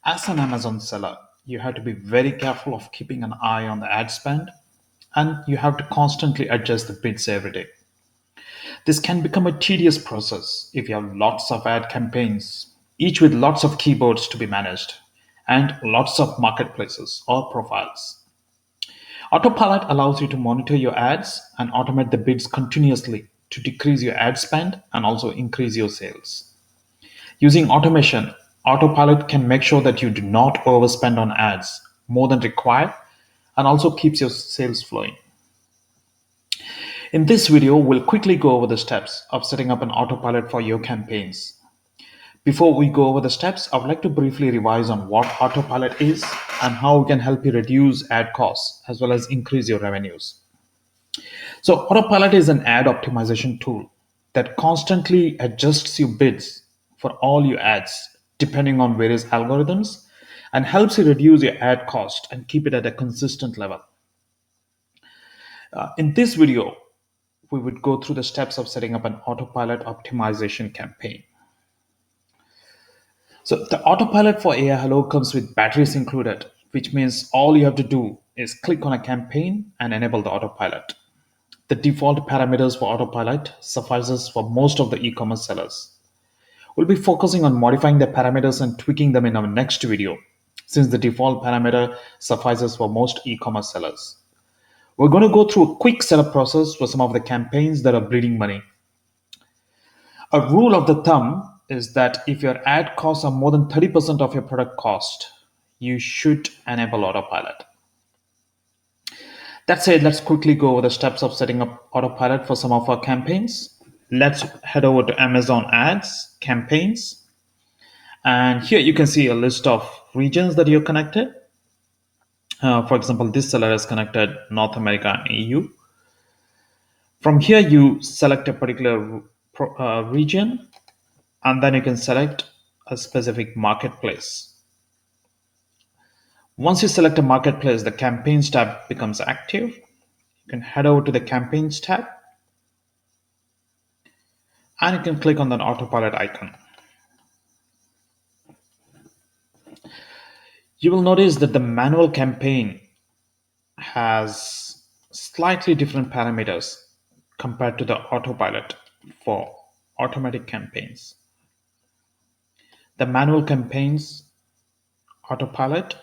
As an Amazon seller, you have to be very careful of keeping an eye on the ad spend, and you have to constantly adjust the bids every day. This can become a tedious process if you have lots of ad campaigns, each with lots of keyboards to be managed and lots of marketplaces or profiles. Autopilot allows you to monitor your ads and automate the bids continuously to decrease your ad spend and also increase your sales. Using automation, Autopilot can make sure that you do not overspend on ads more than required and also keeps your sales flowing. In this video, we'll quickly go over the steps of setting up an autopilot for your campaigns. Before we go over the steps, I would like to briefly revise on what autopilot is and how it can help you reduce ad costs as well as increase your revenues. So autopilot is an ad optimization tool that constantly adjusts your bids for all your ads depending on various algorithms and helps you reduce your ad cost and keep it at a consistent level. In this video, we would go through the steps of setting up an autopilot optimization campaign. So the autopilot for AiHello comes with batteries included, which means all you have to do is click on a campaign and enable the autopilot. The default parameters for autopilot suffices for most of the e-commerce sellers. We'll be focusing on modifying the parameters and tweaking them in our next video, since the default parameter suffices for most e-commerce sellers. We're going to go through a quick setup process for some of the campaigns that are bleeding money. A rule of the thumb is that if your ad costs are more than 30% of your product cost, you should enable autopilot. That said, let's quickly go over the steps of setting up autopilot for some of our campaigns. Let's head over to Amazon Ads, Campaigns. And here you can see a list of regions that you're connected. For example, this seller has connected North America and EU. From here, you select a particular region, and then you can select a specific marketplace. Once you select a marketplace, the campaigns tab becomes active. You can head over to the campaigns tab, and you can click on that autopilot icon. You will notice that the manual campaign has slightly different parameters compared to the autopilot for automatic campaigns. The manual campaigns autopilot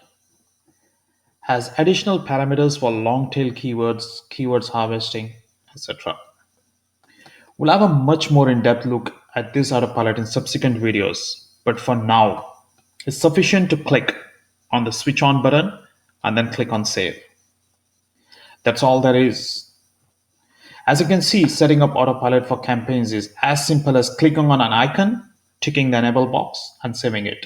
has additional parameters for long tail keywords, keywords harvesting, etc. We'll have a much more in-depth look at this autopilot in subsequent videos, but for now, it's sufficient to click on the switch on button and then click on save. That's all there is. As you can see, setting up autopilot for campaigns is as simple as clicking on an icon, ticking the enable box, and saving it.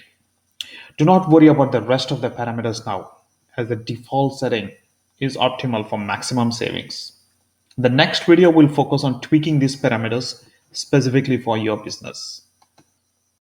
Do not worry about the rest of the parameters now, as the default setting is optimal for maximum savings. The next video will focus on tweaking these parameters specifically for your business.